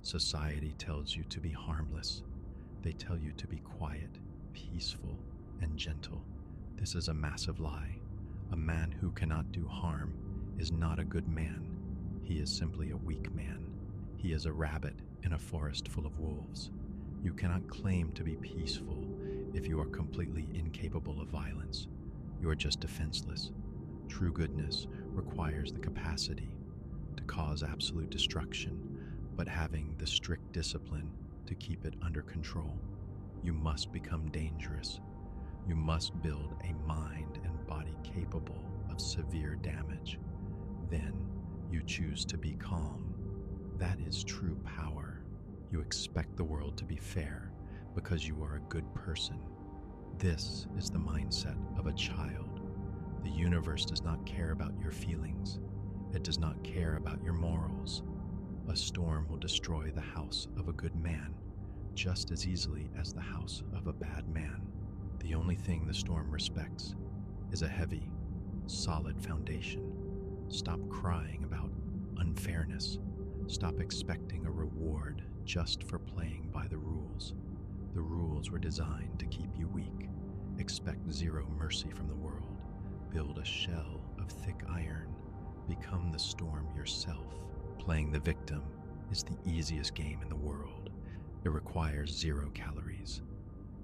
Society tells you to be harmless. They tell you to be quiet, peaceful, and gentle. This is a massive lie. A man who cannot do harm is not a good man. He is simply a weak man. He is a rabbit in a forest full of wolves. You cannot claim to be peaceful if you are completely incapable of violence. You are just defenseless. True goodness requires the capacity to cause absolute destruction, but having the strict discipline to keep it under control. You must become dangerous. You must build a mind and body capable of severe damage. Then you choose to be calm. That is true power. You expect the world to be fair because you are a good person. This is the mindset of a child. The universe does not care about your feelings. It does not care about your morals. A storm will destroy the house of a good man just as easily as the house of a bad man. The only thing the storm respects is a heavy, solid foundation. Stop crying about unfairness. Stop expecting a reward just for playing by the rules. The rules were designed to keep you weak. Expect zero mercy from the world. Build a shell of thick iron. Become the storm yourself. Playing the victim is the easiest game in the world. It requires 0 calories.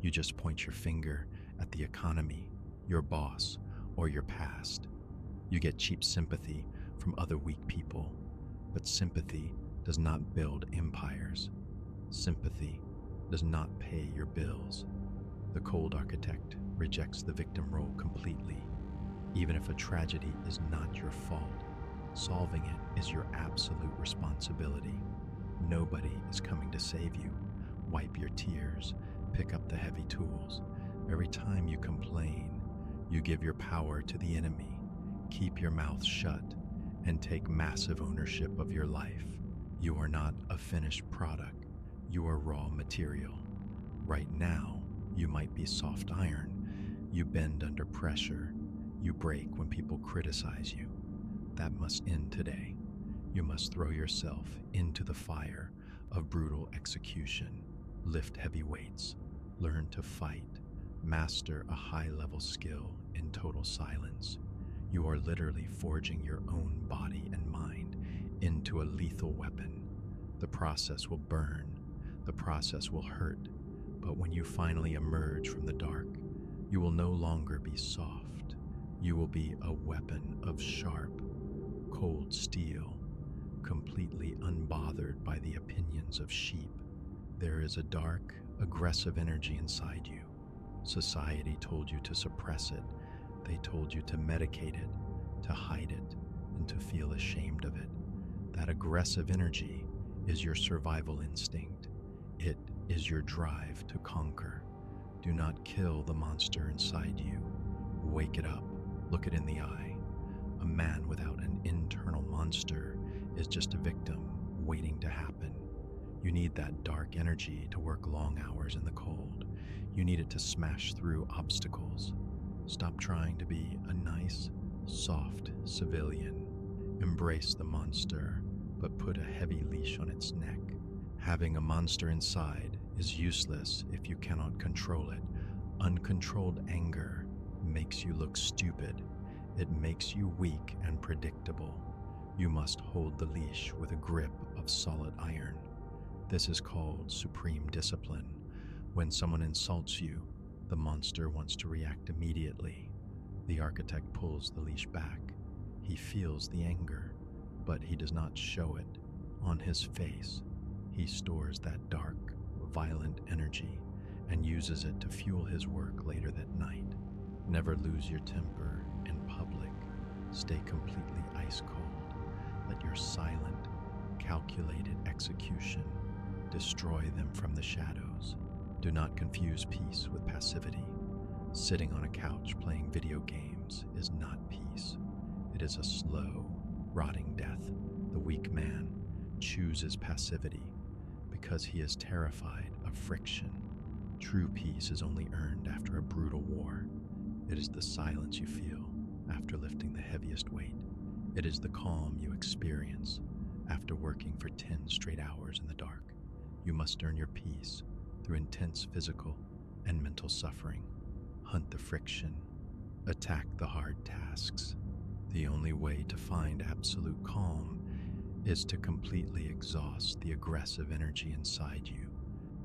You just point your finger at the economy, your boss, or your past. You get cheap sympathy from other weak people, but sympathy does not build empires. Sympathy does not pay your bills. The cold architect rejects the victim role completely. Even if a tragedy is not your fault, solving it is your absolute responsibility. Nobody is coming to save you. Wipe your tears, pick up the heavy tools. Every time you complain, you give your power to the enemy. Keep your mouth shut and take massive ownership of your life. You are not a finished product. You are raw material. Right now, you might be soft iron. You bend under pressure. You break when people criticize you. That must end today. You must throw yourself into the fire of brutal execution. Lift heavy weights. Learn to fight. Master a high-level skill in total silence. You are literally forging your own body and mind into a lethal weapon. The process will burn. The process will hurt. But when you finally emerge from the dark, you will no longer be soft. You will be a weapon of sharp, cold steel, completely unbothered by the opinions of sheep. There is a dark, aggressive energy inside you. Society told you to suppress it. They told you to medicate it, to hide it, and to feel ashamed of it. That aggressive energy is your survival instinct. It is your drive to conquer. Do not kill the monster inside you. Wake it up. Look it in the eye. A man without an internal monster is just a victim waiting to happen. You need that dark energy to work long hours in the cold. You need it to smash through obstacles. Stop trying to be a nice, soft civilian. Embrace the monster, but put a heavy leash on its neck. Having a monster inside is useless if you cannot control it. Uncontrolled anger makes you look stupid. It makes you weak and predictable. You must hold the leash with a grip of solid iron. This is called supreme discipline. When someone insults you, the monster wants to react immediately. The architect pulls the leash back. He feels the anger, but he does not show it. On his face, he stores that dark, violent energy and uses it to fuel his work later that night. Never lose your temper in public. Stay completely ice cold. Let your silent, calculated execution destroy them from the shadows. Do not confuse peace with passivity. Sitting on a couch playing video games is not peace. It is a slow, rotting death. The weak man chooses passivity because he is terrified of friction. True peace is only earned after a brutal war. It is the silence you feel after lifting the heaviest weight. It is the calm you experience after working for 10 straight hours in the dark. You must earn your peace through intense physical and mental suffering. Hunt the friction. Attack the hard tasks. The only way to find absolute calm is to completely exhaust the aggressive energy inside you.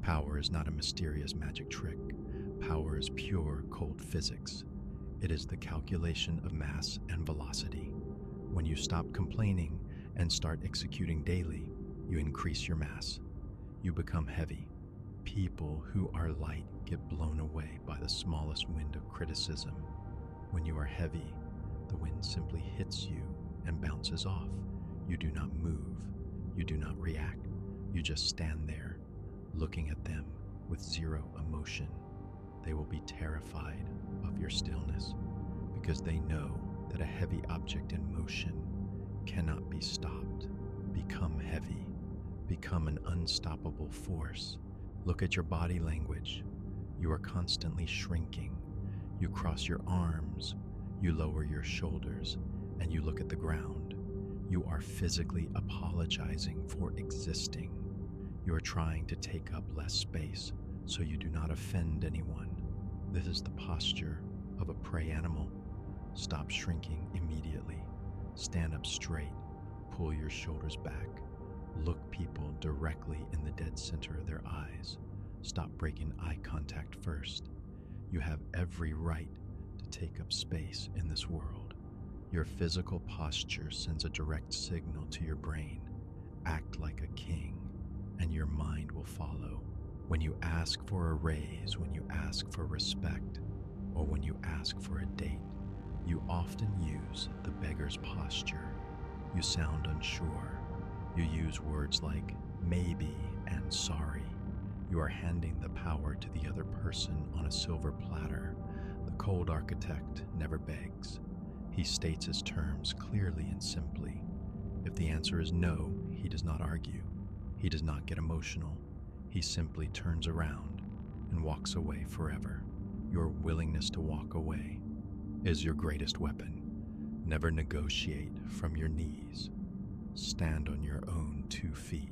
Power is not a mysterious magic trick. Power is pure, cold physics. It is the calculation of mass and velocity. When you stop complaining and start executing daily, you increase your mass. You become heavy. People who are light get blown away by the smallest wind of criticism. When you are heavy, the wind simply hits you and bounces off. You do not move. You do not react. You just stand there, looking at them with zero emotion. They will be terrified of your stillness because they know that a heavy object in motion cannot be stopped. Become heavy. Become an unstoppable force. Look at your body language. You are constantly shrinking. You cross your arms, you lower your shoulders, and you look at the ground. You are physically apologizing for existing. You are trying to take up less space so you do not offend anyone. This is the posture of a prey animal. Stop shrinking immediately. Stand up straight. Pull your shoulders back. Look people directly in the dead center of their eyes. Stop breaking eye contact first. You have every right to take up space in this world. Your physical posture sends a direct signal to your brain. Act like a king, and your mind will follow. When you ask for a raise, when you ask for respect, or when you ask for a date, you often use the beggar's posture. You sound unsure. You use words like maybe and sorry. You are handing the power to the other person on a silver platter. The cold architect never begs. He states his terms clearly and simply. If the answer is no, he does not argue. He does not get emotional. He simply turns around and walks away forever. Your willingness to walk away is your greatest weapon. Never negotiate from your knees. Stand on your own 2 feet,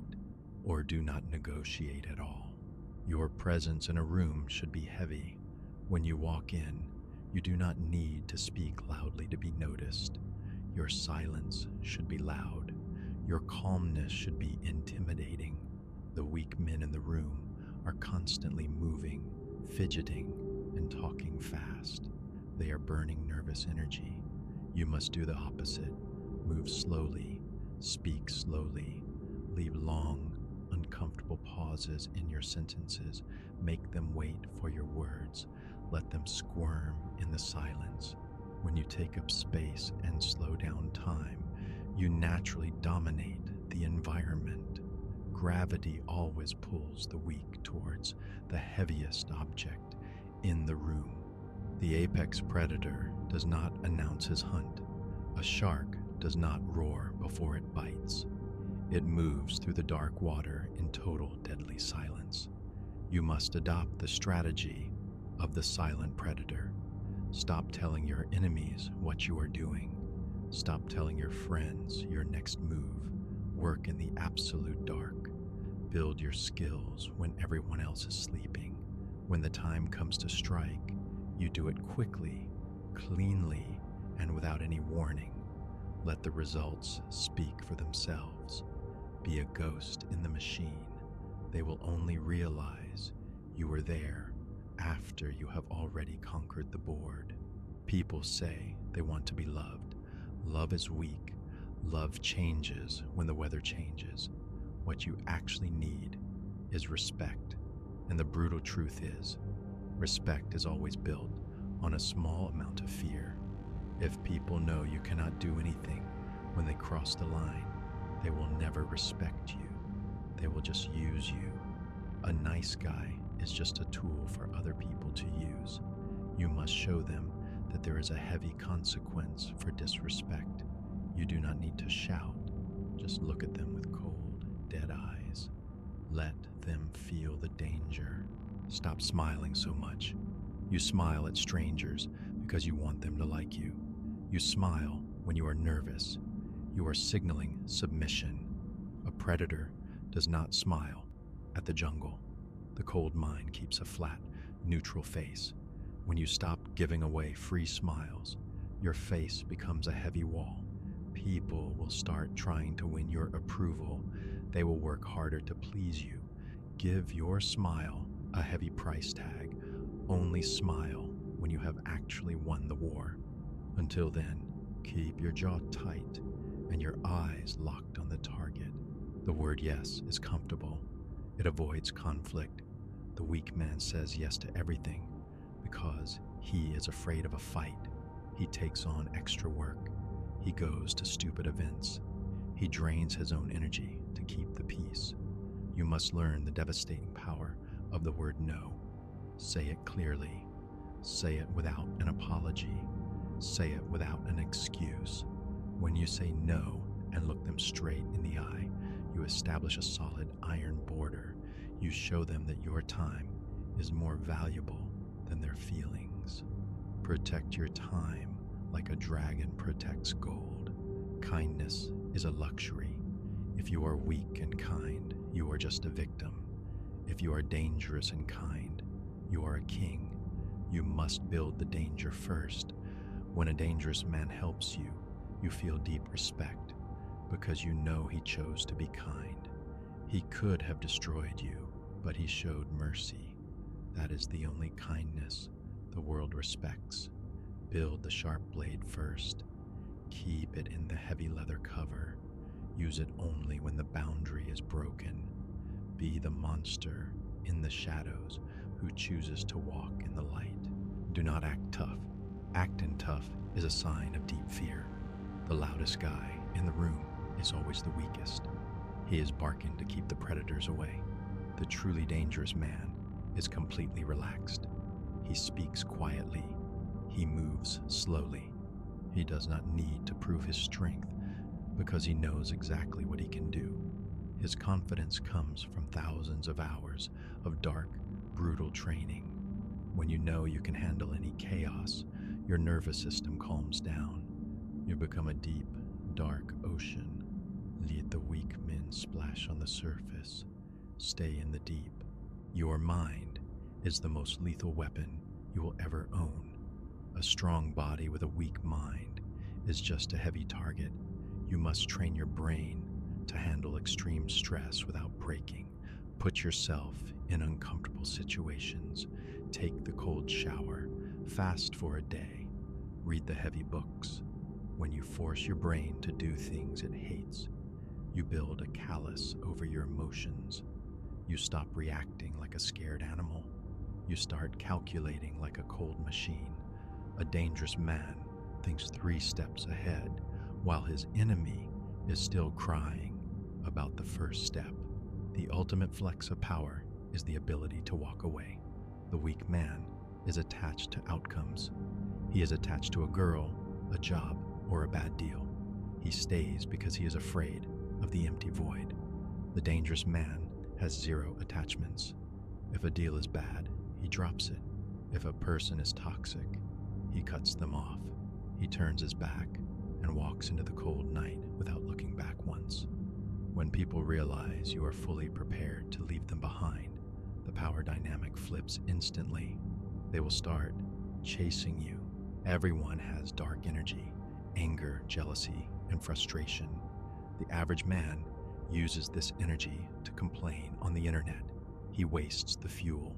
or do not negotiate at all. Your presence in a room should be heavy. When you walk in, you do not need to speak loudly to be noticed. Your silence should be loud. Your calmness should be intimidating. The weak men in the room are constantly moving, fidgeting, and talking fast. They are burning nervous energy. You must do the opposite. Move slowly, speak slowly, leave long, uncomfortable pauses in your sentences. Make them wait for your words. Let them squirm in the silence. When you take up space and slow down time, you naturally dominate the environment. Gravity always pulls the weak towards the heaviest object in the room. The apex predator does not announce his hunt. A shark does not roar before it bites. It moves through the dark water in total deadly silence. You must adopt the strategy of the silent predator. Stop telling your enemies what you are doing. Stop telling your friends your next move. Work in the absolute dark. Build your skills when everyone else is sleeping. When the time comes to strike, you do it quickly, cleanly, and without any warning. Let the results speak for themselves. Be a ghost in the machine. They will only realize you were there after you have already conquered the board. People say they want to be loved. Love is weak. Love changes when the weather changes. What you actually need is respect. And the brutal truth is, respect is always built on a small amount of fear. If people know you cannot do anything when they cross the line, they will never respect you. They will just use you. A nice guy is just a tool for other people to use. You must show them that there is a heavy consequence for disrespect. You do not need to shout. Just look at them with cold, dead eyes. Let them feel the danger. Stop smiling so much. You smile at strangers because you want them to like you. You smile when you are nervous. You are signaling submission. A predator does not smile at the jungle. The cold mind keeps a flat, neutral face. When you stop giving away free smiles, your face becomes a heavy wall. People will start trying to win your approval. They will work harder to please you. Give your smile a heavy price tag. Only smile when you have actually won the war. Until then, keep your jaw tight and your eyes locked on the target. The word yes is comfortable. It avoids conflict. The weak man says yes to everything because he is afraid of a fight. He takes on extra work. He goes to stupid events. He drains his own energy to keep the peace. You must learn the devastating power of the word no. Say it clearly. Say it without an apology. Say it without an excuse. When you say no and look them straight in the eye, you establish a solid iron border. You show them that your time is more valuable than their feelings. Protect your time like a dragon protects gold. Kindness is a luxury. If you are weak and kind, you are just a victim. If you are dangerous and kind, you are a king. You must build the danger first. When a dangerous man helps you, you feel deep respect because you know he chose to be kind. He could have destroyed you, but he showed mercy. That is the only kindness the world respects. Build the sharp blade first. Keep it in the heavy leather cover. Use it only when the boundary is broken. Be the monster in the shadows who chooses to walk in the light. Do not act tough. Acting tough is a sign of deep fear. The loudest guy in the room is always the weakest. He is barking to keep the predators away. The truly dangerous man is completely relaxed. He speaks quietly. He moves slowly. He does not need to prove his strength because he knows exactly what he can do. His confidence comes from thousands of hours of dark, brutal training. When you know you can handle any chaos, your nervous system calms down. You become a deep, dark ocean. Let the weak men splash on the surface. Stay in the deep. Your mind is the most lethal weapon you will ever own. A strong body with a weak mind is just a heavy target. You must train your brain to handle extreme stress without breaking. Put yourself in uncomfortable situations. Take the cold shower. Fast for a day. Read the heavy books. When you force your brain to do things it hates, you build a callus over your emotions. You stop reacting like a scared animal. You start calculating like a cold machine. A dangerous man thinks 3 steps ahead, while his enemy is still crying about the first step. The ultimate flex of power is the ability to walk away. The weak man is attached to outcomes. He is attached to a girl, a job, or a bad deal. He stays because he is afraid of the empty void. The dangerous man has 0 attachments. If a deal is bad, he drops it. If a person is toxic, he cuts them off. He turns his back and walks into the cold night without looking back once. When people realize you are fully prepared to leave them behind, the power dynamic flips instantly. They will start chasing you. Everyone has dark energy, anger, jealousy, and frustration. The average man uses this energy to complain on the internet. He wastes the fuel.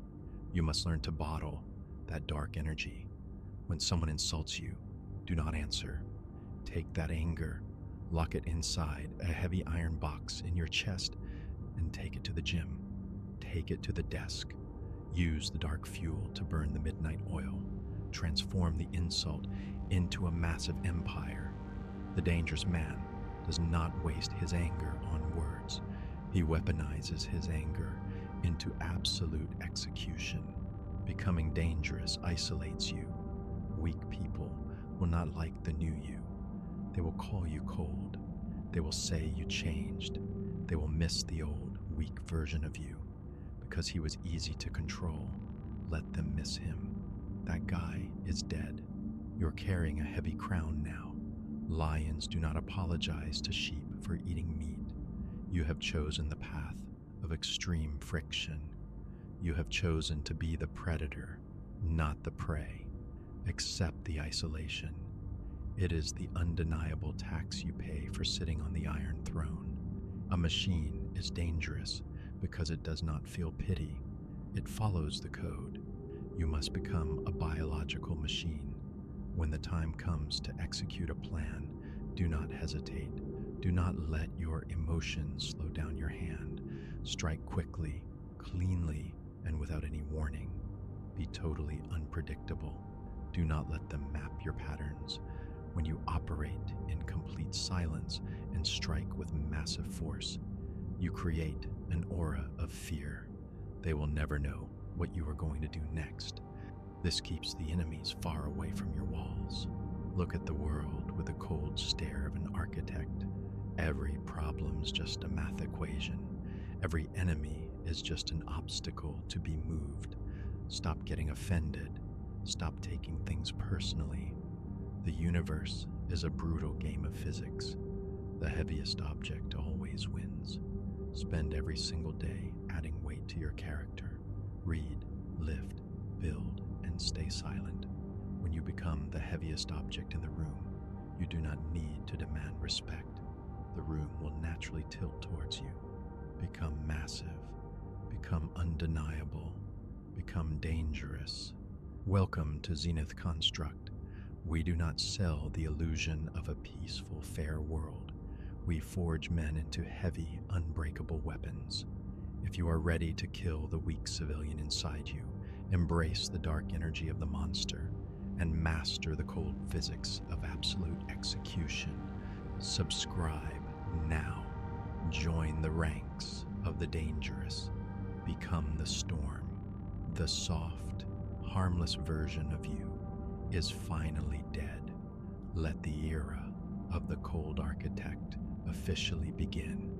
You must learn to bottle that dark energy. When someone insults you, do not answer. Take that anger, lock it inside a heavy iron box in your chest, and take it to the gym. Take it to the desk. Use the dark fuel to burn the midnight oil. Transform the insult into a massive empire. The dangerous man does not waste his anger on words. He weaponizes his anger into absolute execution. Becoming dangerous isolates you. Weak people will not like the new you. They will call you cold. They will say you changed. They will miss the old, weak version of you. Because he was easy to control, let them miss him. That guy is dead. You're carrying a heavy crown now. Lions do not apologize to sheep for eating meat. You have chosen the path of of extreme friction. You have chosen to be the predator, not the prey. Accept the isolation. It is the undeniable tax you pay for sitting on the Iron Throne. A machine is dangerous because it does not feel pity. It follows the code. You must become a biological machine. When the time comes to execute a plan, do not hesitate. Do not let your emotions slow down your hand. Strike quickly, cleanly, and without any warning. Be totally unpredictable. Do not let them map your patterns. When you operate in complete silence and strike with massive force, you create an aura of fear. They will never know what you are going to do next. This keeps the enemies far away from your walls. Look at the world with the cold stare of an architect. Every problem's just a math equation. Every enemy is just an obstacle to be moved. Stop getting offended. Stop taking things personally. The universe is a brutal game of physics. The heaviest object always wins. Spend every single day adding weight to your character. Read, lift, build, and stay silent. When you become the heaviest object in the room, you do not need to demand respect. The room will naturally tilt towards you. Become massive. Become undeniable. Become dangerous. Welcome to Zenith Construct. We do not sell the illusion of a peaceful, fair world. We forge men into heavy, unbreakable weapons. If you are ready to kill the weak civilian inside you, embrace the dark energy of the monster, and master the cold physics of absolute execution, subscribe now. Join the ranks of the dangerous. Become the storm. The soft, harmless version of you is finally dead. Let the era of the cold architect officially begin.